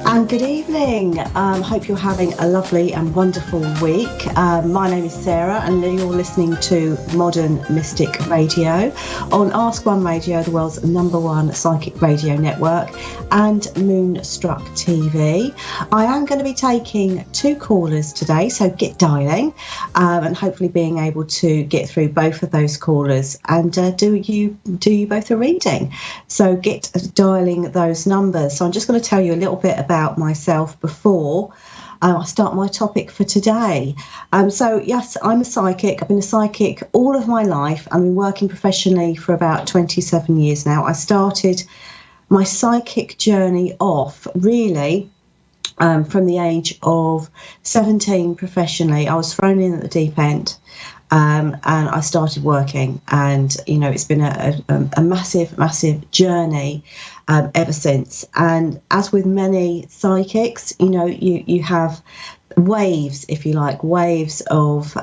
And good evening. Hope you're having a lovely and wonderful week. My name is Sarah, and you're listening to Modern Mystic Radio on Ask One Radio, the world's #1 psychic radio network, and Moonstruck TV. I am going to be taking 2 callers today, so get dialing, and hopefully being able to get through both of those callers and do you both a reading. So get dialing those numbers. So I'm just going to tell you a little bit about myself before I start my topic for today. So yes, I'm a psychic. I've been a psychic all of my life. I've been working professionally for about 27 years now. I started my psychic journey off really from the age of 17 professionally. I was thrown in at the deep end. And I started working, and it's been a massive journey ever since. And as with many psychics, you have waves, if you like, waves of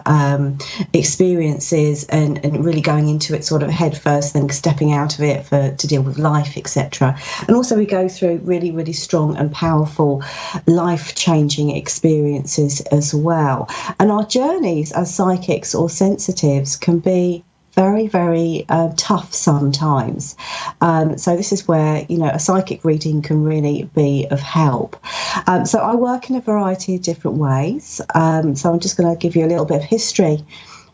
experiences, and really going into it sort of head first, then stepping out of it to deal with life, etc. And also we go through really strong and powerful life-changing experiences as well. And our journeys as psychics or sensitives can be very tough sometimes. So this is where, a psychic reading can really be of help. So I work in a variety of different ways. So I'm just going to give you a little bit of history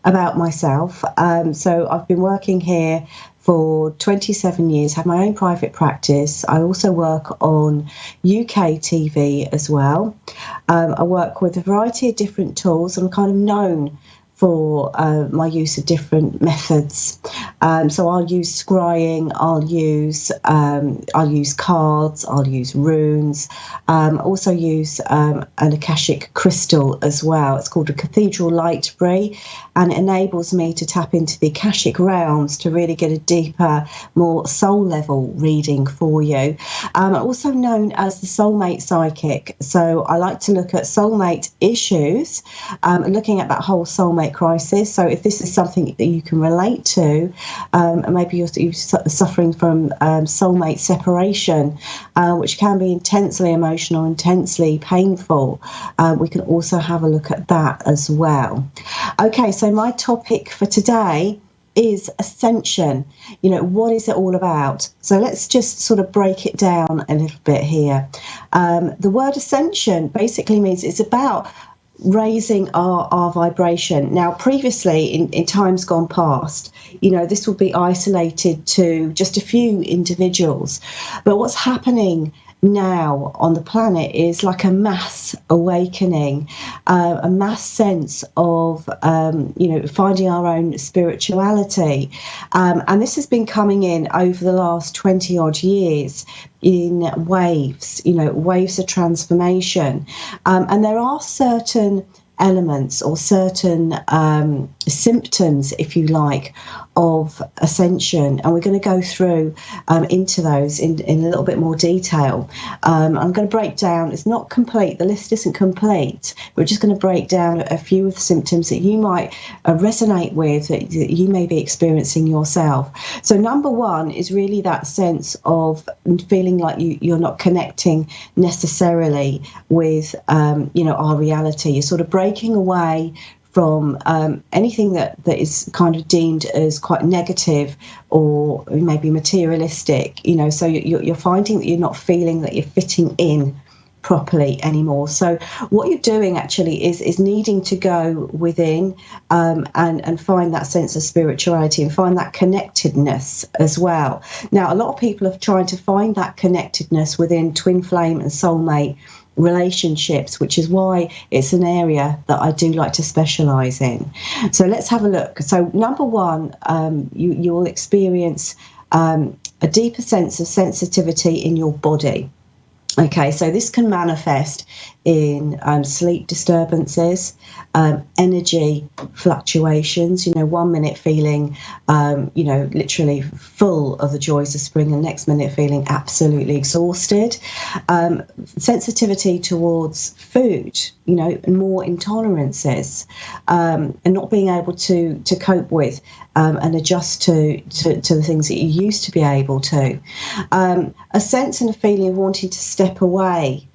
about myself. So I've been working here for 27 years, have my own private practice. I also work on UK TV as well. I work with a variety of different tools. I'm kind of known for my use of different methods. So I'll use scrying, I'll use cards, I'll use runes, also use an Akashic crystal as well. It's called a cathedral light ray, and it enables me to tap into the Akashic realms to really get a deeper, more soul level reading for you. I'm also known as the soulmate psychic. So I like to look at soulmate issues, looking at that whole soulmate crisis. So if this is something that you can relate to, and maybe you're suffering from soulmate separation, which can be intensely emotional, intensely painful, we can also have a look at that as well. Okay, so my topic for today is ascension. What is it all about? So let's just sort of break it down a little bit here. The word ascension basically means it's about raising our vibration. Now, previously, in times gone past, this would be isolated to just a few individuals. But what's happening now on the planet is like a mass awakening, a mass sense of, finding our own spirituality. And this has been coming in over the last 20 odd years in waves, waves of transformation. And there are certain elements or certain symptoms, if you like, of ascension, and we're going to go through into those in a little bit more detail. I'm going to break down, it's not complete, the list isn't complete, we're just going to break down a few of the symptoms that you might resonate with, that you may be experiencing yourself. So number 1 is really that sense of feeling like you're not connecting necessarily with our reality. You're sort of breaking away from anything that is kind of deemed as quite negative or maybe materialistic, so you're finding that you're not feeling that you're fitting in properly anymore. So what you're doing actually is needing to go within and find that sense of spirituality and find that connectedness as well. Now, a lot of people are trying to find that connectedness within twin flame and soulmate relationships, which is why it's an area that I do like to specialize in. So let's have a look. So number 1, you will experience a deeper sense of sensitivity in your body. Okay, so this can manifest in sleep disturbances, energy fluctuations, 1 minute feeling, literally full of the joys of spring, and next minute feeling absolutely exhausted. Sensitivity towards food, and more intolerances, and not being able to cope with and adjust to the things that you used to be able to. A sense and a feeling of wanting to step away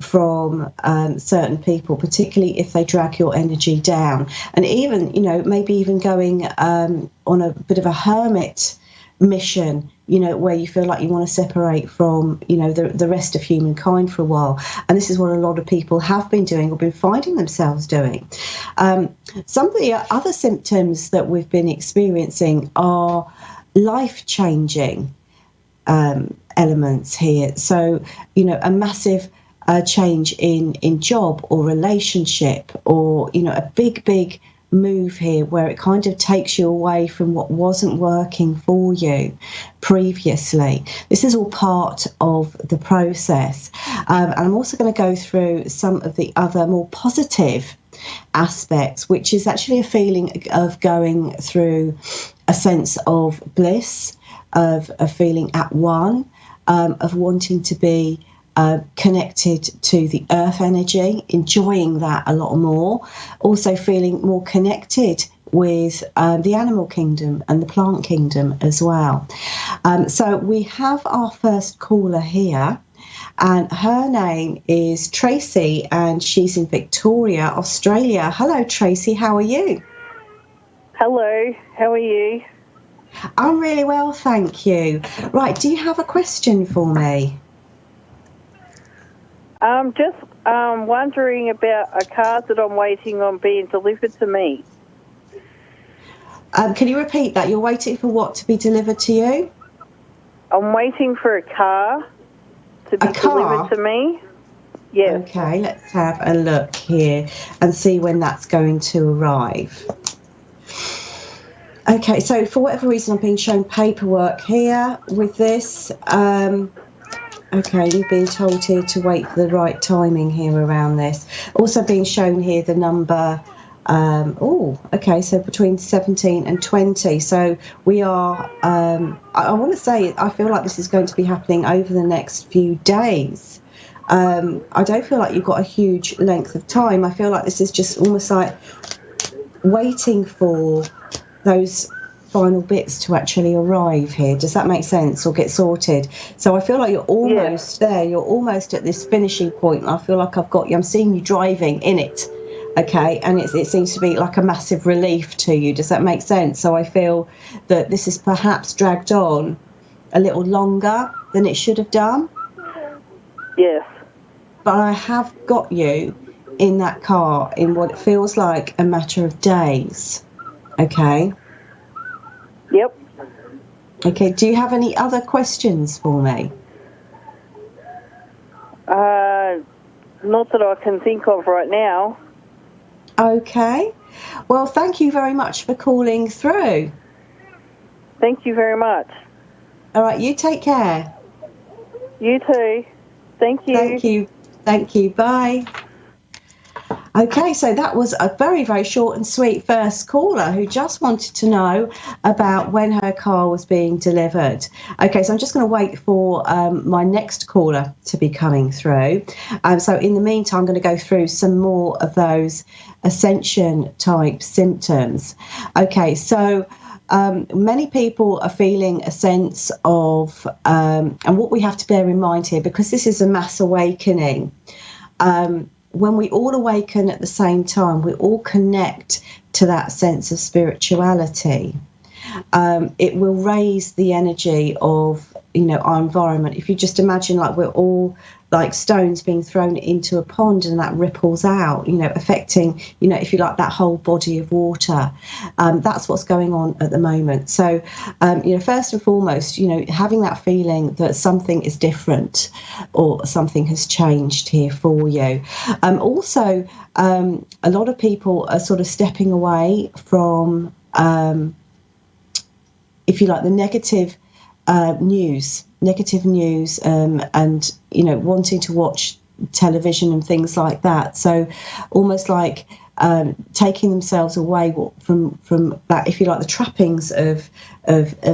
from certain people, particularly if they drag your energy down. And even, maybe even going on a bit of a hermit mission, where you feel like you want to separate from, the rest of humankind for a while. And this is what a lot of people have been doing or been finding themselves doing. Some of the other symptoms that we've been experiencing are life-changing elements here. So, a massive change in job or relationship, or, a big move here where it kind of takes you away from what wasn't working for you previously. This is all part of the process. And I'm also going to go through some of the other more positive aspects, which is actually a feeling of going through a sense of bliss, of feeling at one, of wanting to be connected to the earth energy, enjoying that a lot more, also feeling more connected with the animal kingdom and the plant kingdom as well. So we have our first caller here, and her name is Tracy, and she's in Victoria, Australia. Hello, Tracy, how are you? Hello, how are you? I'm really well, thank you. Right, do you have a question for me? Just wondering about a card that I'm waiting on being delivered to me. Can you repeat that? You're waiting for what to be delivered to you? I'm waiting for a car to be delivered to me. Yes. Okay, let's have a look here and see when that's going to arrive. Okay, so for whatever reason, I'm being shown paperwork here with this. Okay, you've been told here to wait for the right timing here around this. Also being shown here the number, okay, so between 17 and 20. So we are, I want to say, I feel like this is going to be happening over the next few days. I don't feel like you've got a huge length of time. I feel like this is just almost like waiting for those final bits to actually arrive here. Does that make sense, or get sorted? So I feel like you're almost there. You're almost at this finishing point. I feel like I've got you. I'm seeing you driving in it. Okay, and it seems to be like a massive relief to you. Does that make sense? So I feel that this is perhaps dragged on a little longer than it should have done. Yes. But I have got you in that car in what it feels like a matter of days. Okay. Yep. Okay, do you have any other questions for me? Not that I can think of right now. Okay. Well, thank you very much for calling through. Thank you very much. All right, you take care. You too. Thank you. Thank you. Thank you. Bye. Okay, so that was a very, very short and sweet first caller who just wanted to know about when her car was being delivered. Okay, so I'm just going to wait for my next caller to be coming through. So in the meantime, I'm going to go through some more of those ascension type symptoms. Okay, so many people are feeling a sense of, and what we have to bear in mind here, because this is a mass awakening, when we all awaken at the same time, we all connect to that sense of spirituality. It will raise the energy of, our environment. If you just imagine like we're all like stones being thrown into a pond and that ripples out, affecting, if you like, that whole body of water. That's what's going on at the moment. So, first and foremost, having that feeling that something is different or something has changed here for you. Also, a lot of people are sort of stepping away from, if you like, the negative news, and wanting to watch television and things like that. So almost like taking themselves away from that, if you like, the trappings of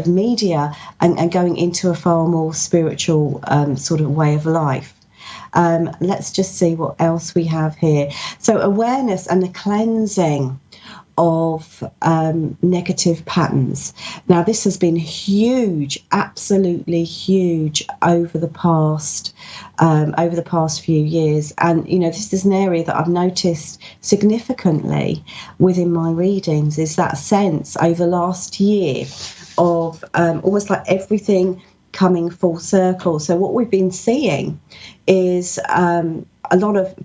media, and going into a far more spiritual sort of way of life. Let's just see what else we have here. So awareness and the cleansing of negative patterns. Now, this has been huge, absolutely huge over the past few years, and this is an area that I've noticed significantly within my readings. Is that sense over last year of almost like everything coming full circle. So what we've been seeing is a lot of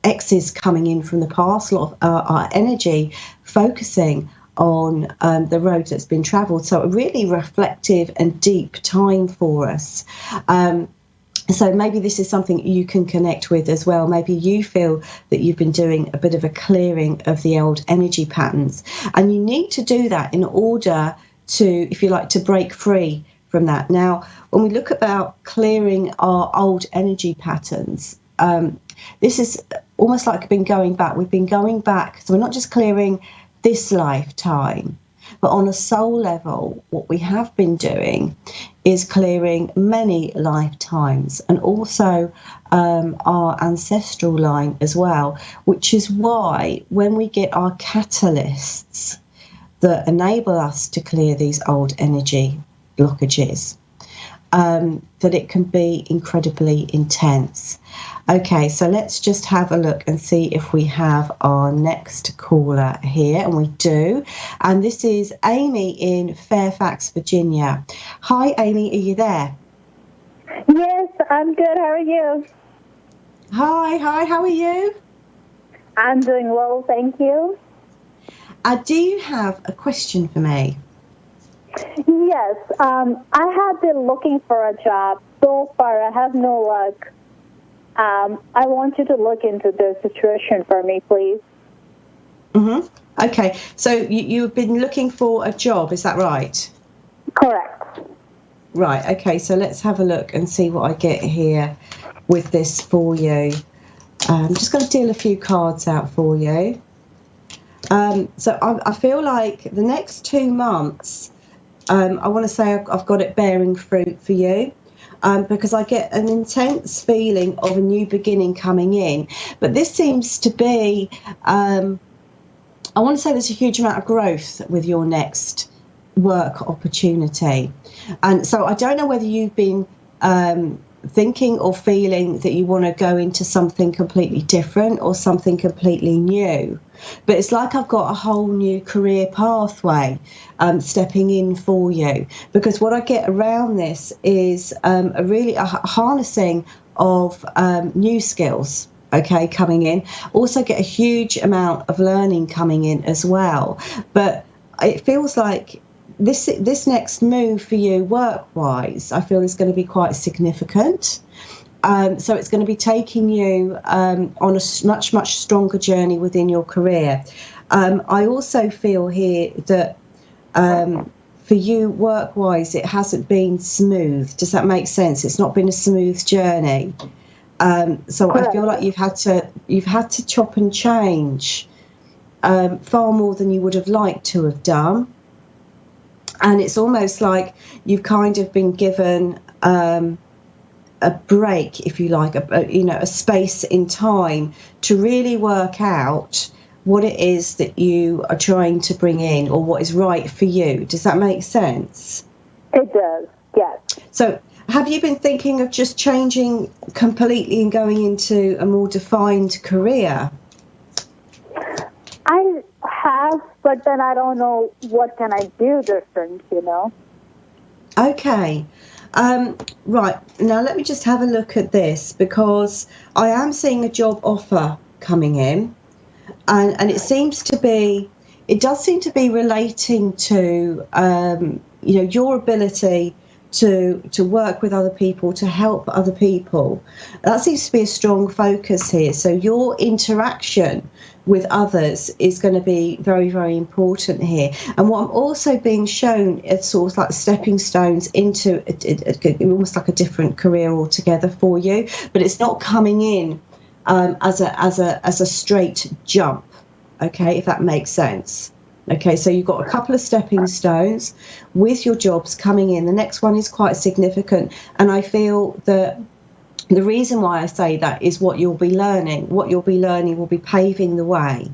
X's coming in from the past, a lot of our energy focusing on the road that's been travelled. So a really reflective and deep time for us. So maybe this is something you can connect with as well. Maybe you feel that you've been doing a bit of a clearing of the old energy patterns. And you need to do that in order to, if you like, to break free from that. Now, when we look about clearing our old energy patterns, this is almost like been going back. We've been going back. So we're not just clearing this lifetime, but on a soul level, what we have been doing is clearing many lifetimes, and also our ancestral line as well, which is why when we get our catalysts that enable us to clear these old energy blockages, that it can be incredibly intense. Okay, so let's just have a look and see if we have our next caller here, and we do. And this is Amy in Fairfax, Virginia. Hi, Amy, are you there? Yes, I'm good. How are you? Hi, how are you? I'm doing well, thank you. Do you have a question for me? Yes, I have been looking for a job. So far, I have no luck. I want you to look into the situation for me, please. Mm-hmm. Okay, so you've been looking for a job, is that right? Correct. Right, okay, so let's have a look and see what I get here with this for you. I'm just going to deal a few cards out for you. So I feel like the next 2 months, I want to say I've got it bearing fruit for you. Because I get an intense feeling of a new beginning coming in. But this seems to be, I want to say there's a huge amount of growth with your next work opportunity. And so I don't know whether you've been thinking or feeling that you want to go into something completely different or something completely new. But it's like I've got a whole new career pathway stepping in for you, because what I get around this is a harnessing of new skills, okay, coming in. Also get a huge amount of learning coming in as well. But it feels like this next move for you work-wise, I feel is going to be quite significant. So it's going to be taking you on a much, much stronger journey within your career. I also feel here that for you work-wise, it hasn't been smooth. Does that make sense? It's not been a smooth journey. So I feel like you've had to chop and change far more than you would have liked to have done. And it's almost like you've kind of been given a break, if you like, a space in time to really work out what it is that you are trying to bring in, or what is right for you. Does that make sense? It does, yes. So have you been thinking of just changing completely and going into a more defined career? I have, but then I don't know what can I do different, Okay. Right. Now let me just have a look at this, because I am seeing a job offer coming in, and it does seem to be relating to, your ability to work with other people, to help other people. That seems to be a strong focus here. So your interaction with others is going to be very, very important here. And what I'm also being shown is sort of like stepping stones into almost like a different career altogether for you, but it's not coming in as a straight jump. Okay, if that makes sense. Okay, so you've got a couple of stepping stones with your jobs coming in. The next one is quite significant, and I feel that the reason why I say that is what you'll be learning. What you'll be learning will be paving the way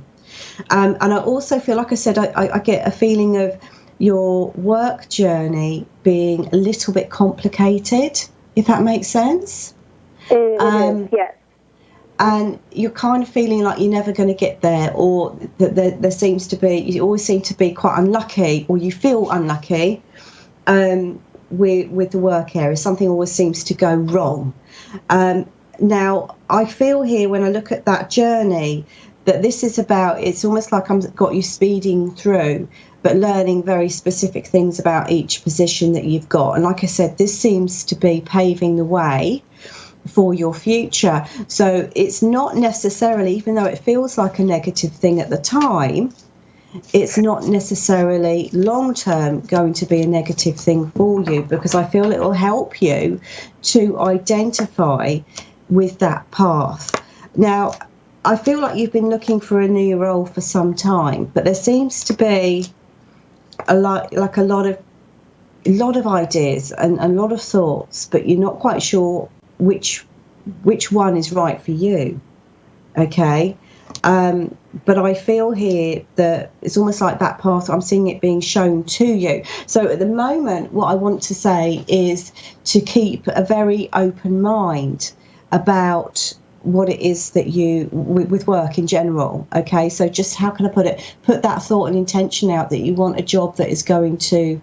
And I also feel, like I said, I get a feeling of your work journey being a little bit complicated, if that makes sense. It is, yes. And you're kind of feeling like you're never going to get there, or that there seems to be, you always seem to be quite unlucky, or you feel unlucky with the work area. Something always seems to go wrong. Now, I feel here when I look at that journey that this is about, it's almost like I've got you speeding through, but learning very specific things about each position that you've got. And like I said, this seems to be paving the way for your future. So it's not necessarily, even though it feels like a negative thing at the time, it's not necessarily long-term going to be a negative thing for you, because I feel it will help you to identify with that path. Now, I feel like you've been looking for a new role for some time, but there seems to be a lot of ideas and a lot of thoughts, but you're not quite sure which one is right for you. Okay. But I feel here that it's almost like that path, I'm seeing it being shown to you. So at the moment, what I want to say is to keep a very open mind about what it is that you, with work in general. Okay, so just how can I put it? Put that thought and intention out that you want a job that is going to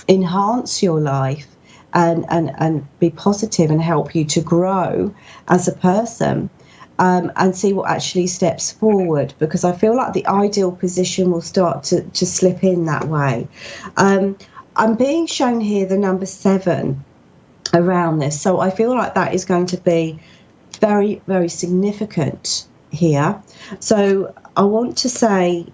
enhance your life and be positive and help you to grow as a person. And see what actually steps forward, because I feel like the ideal position will start to slip in that way. I'm being shown here the number 7 around this, so I feel like that is going to be very, very significant here. So I want to say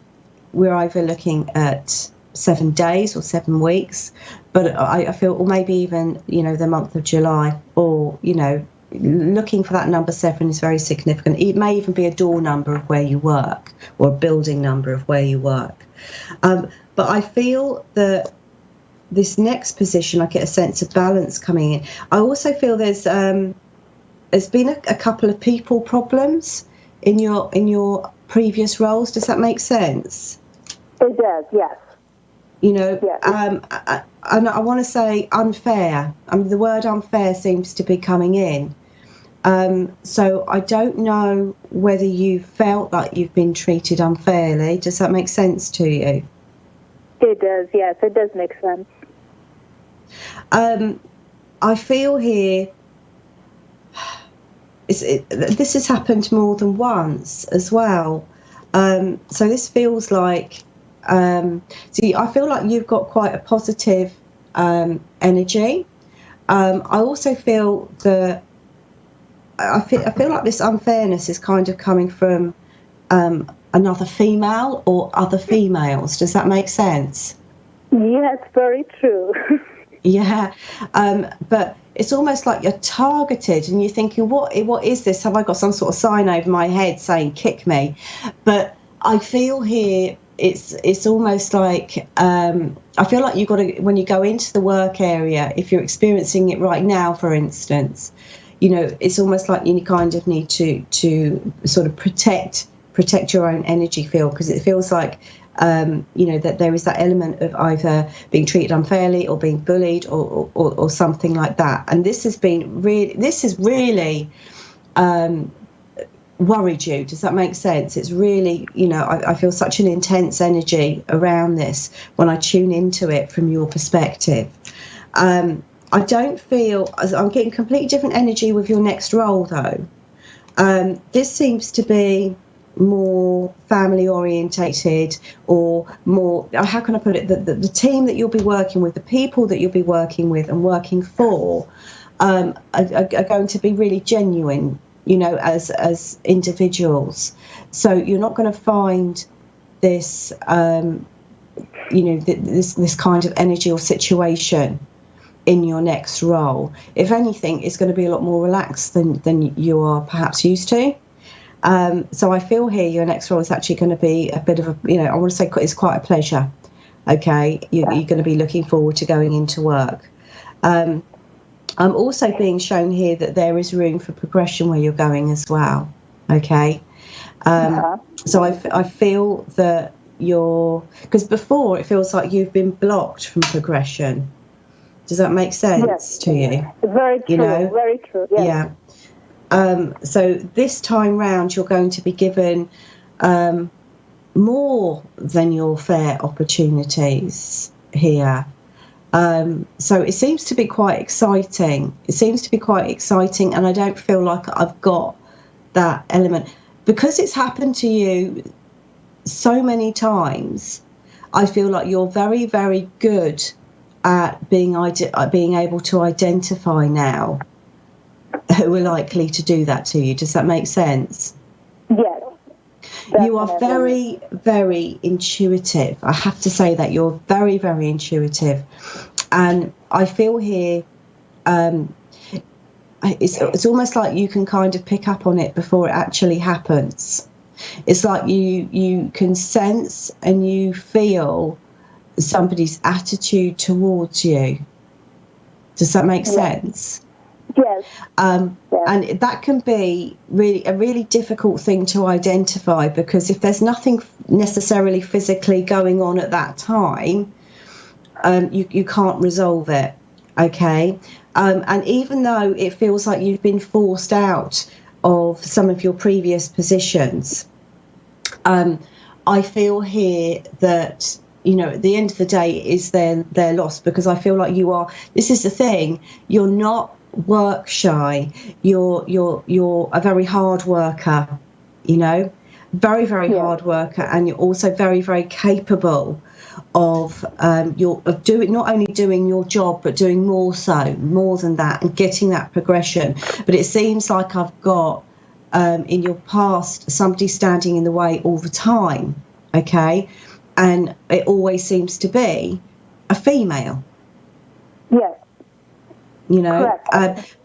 we're either looking at 7 days or 7 weeks, but I feel, or maybe even, the month of July, or, looking for that number 7 is very significant. It may even be a door number of where you work, or a building number of where you work. But I feel that this next position, I get a sense of balance coming in. I also feel there's been a couple of people problems in your previous roles. Does that make sense? It does, yes. Yes. And I want to say unfair. The word unfair seems to be coming in. So I don't know whether you felt like you've been treated unfairly. Does that make sense to you? It does, yes. It does make sense. I feel here this has happened more than once as well. So this feels like, I feel like you've got quite a positive energy. I also feel that I feel like this unfairness is kind of coming from another female or other females. Does that make sense? Yes, very true. Yeah, but it's almost like you're targeted and you're thinking, what is this? Have I got some sort of sign over my head saying kick me? But I feel here it's almost like I feel like you've got to, when you go into the work area, if you're experiencing it right now, for instance, it's almost like you kind of need to sort of protect your own energy field, because it feels like that there is that element of either being treated unfairly or being bullied or something like that. And this has really worried you. Does that make sense? It's really, I feel such an intense energy around this when I tune into it from your perspective. I don't feel, I'm getting completely different energy with your next role though. This seems to be more family orientated, or more, how can I put it, the team that you'll be working with, the people that you'll be working with and working for are going to be really genuine, as individuals. So you're not going to find this this kind of energy or situation in your next role. If anything, it's going to be a lot more relaxed than you are perhaps used to. So I feel here your next role is actually going to be a bit of a, I want to say it's quite a pleasure. Okay, you're going to be looking forward to going into work. I'm also being shown here that there is room for progression where you're going as well. Okay. So I feel that because before it feels like you've been blocked from progression. Does that make sense to you? Very true. Very true. Yes. Yeah. So this time round, you're going to be given more than your fair opportunities here. So it seems to be quite exciting. And I don't feel like I've got that element. Because it's happened to you so many times, I feel like you're very, very good at being able to identify now who are likely to do that to you. Does that make sense? Yes. Definitely. You are very, very intuitive. I have to say that you're very, very intuitive. And I feel here, it's almost like you can kind of pick up on it before it actually happens. It's like you can sense and you feel somebody's attitude towards you. Does that make sense? Yes. And that can be a really difficult thing to identify, because if there's nothing necessarily physically going on at that time, you can't resolve it. Okay. And even though it feels like you've been forced out of some of your previous positions, I feel here that, at the end of the day, it is their loss, because I feel like this is the thing, you're not work shy, you're a very hard worker, very, very hard worker, and you're also very, very capable of not only doing your job, but doing more than that, and getting that progression. But it seems like I've got in your past somebody standing in the way all the time, okay, and it always seems to be a female. Yes.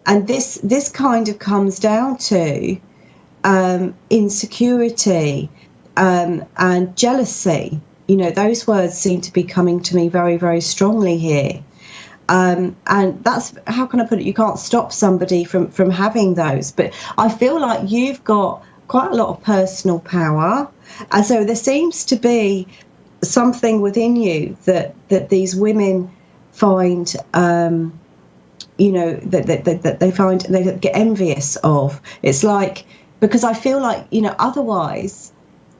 And this kind of comes down to insecurity and jealousy. Those words seem to be coming to me very, very strongly here. And that's, how can I put it? You can't stop somebody from having those. But I feel like you've got quite a lot of personal power. And so there seems to be something within you that these women find, that they get envious of. It's like, because I feel like, otherwise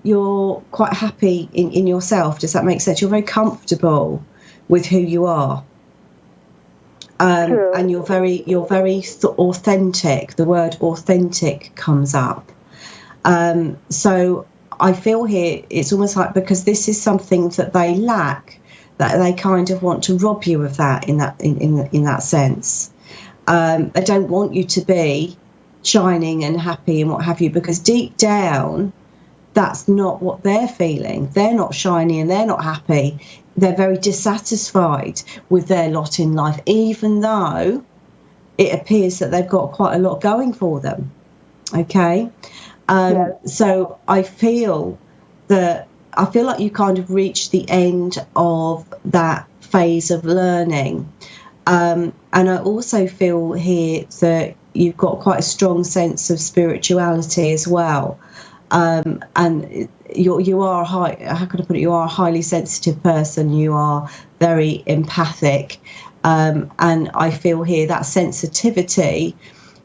you're quite happy in yourself. Does that make sense? You're very comfortable with who you are. And you're very authentic. The word authentic comes up. So I feel here it's almost like, because this is something that they lack, that they kind of want to rob you of that in that sense. They don't want you to be shining and happy and what have you, because deep down, that's not what they're feeling. They're not shiny and they're not happy. They're very dissatisfied with their lot in life, even though it appears that they've got quite a lot going for them. Okay? So I feel like you kind of reached the end of that phase of learning. And I also feel here that you've got quite a strong sense of spirituality as well. And you are how can I put it? You are a highly sensitive person. You are very empathic, and I feel here that sensitivity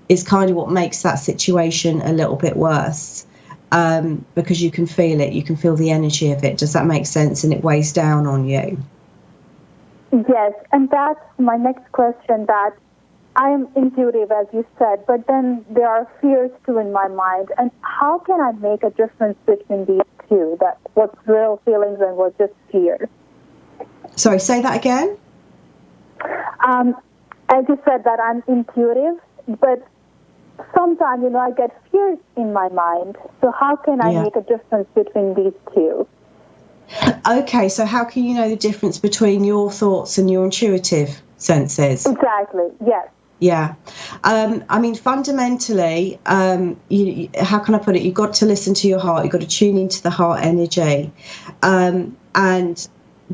is kind of what makes that situation a little bit worse, because you can feel it. You can feel the energy of it. Does that make sense? And it weighs down on you. Yes, and that's my next question. That I am intuitive, as you said, but then there are fears too in my mind. And how can I make a difference between these two? That what's real feelings and what's just fear? Sorry, say that again. I just said that I'm intuitive, but sometimes, I get fears in my mind. So how can I make a difference between these two? Okay, so how can you know the difference between your thoughts and your intuitive senses? Exactly, yes. Yeah. I mean, fundamentally, how can I put it? You've got to listen to your heart. You've got to tune into the heart energy. And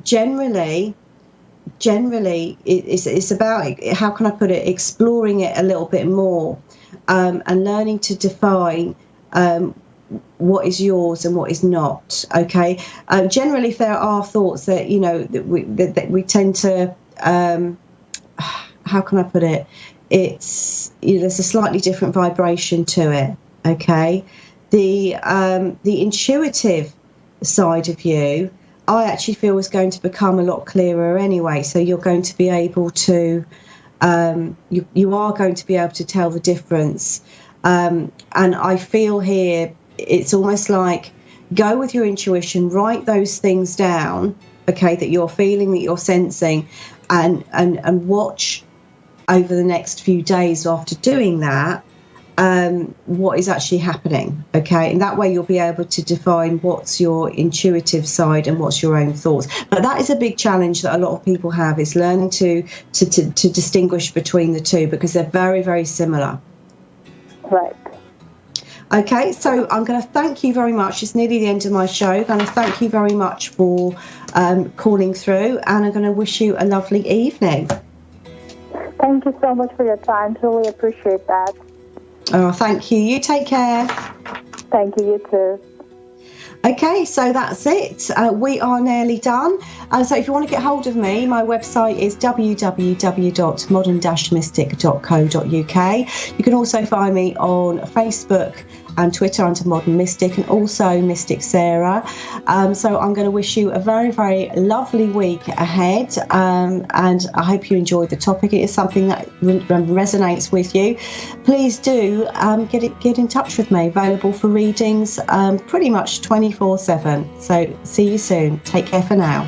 generally, it's about, how can I put it, exploring it a little bit more, and learning to define what is yours and what is not. Okay. Generally, if there are thoughts that that we tend to, how can I put it? It's there's a slightly different vibration to it. Okay. The intuitive side of you, I actually feel is going to become a lot clearer anyway. So you're going to be able to, you are going to be able to tell the difference. And I feel here, it's almost like go with your intuition, write those things down, okay, that you're feeling, that you're sensing, and watch over the next few days after doing that, what is actually happening, okay? And that way you'll be able to define what's your intuitive side and what's your own thoughts. But that is a big challenge that a lot of people have, is learning to distinguish between the two, because they're very, very similar. Right. Okay, so I'm going to thank you very much. It's nearly the end of my show. I'm going to thank you very much for calling through, and I'm going to wish you a lovely evening. Thank you so much for your time. Truly appreciate that. Oh, thank you. You take care. Thank you. You too. Okay, so that's it. We are nearly done. So if you want to get hold of me, my website is www.modern-mystic.co.uk. You can also find me on Facebook and Twitter under Modern Mystic, and also Mystic Saira. So I'm going to wish you a very, very lovely week ahead, and I hope you enjoyed the topic. It is something that resonates with you. Please do get in touch with me. Available for readings pretty much 24/7. So see you soon. Take care for now.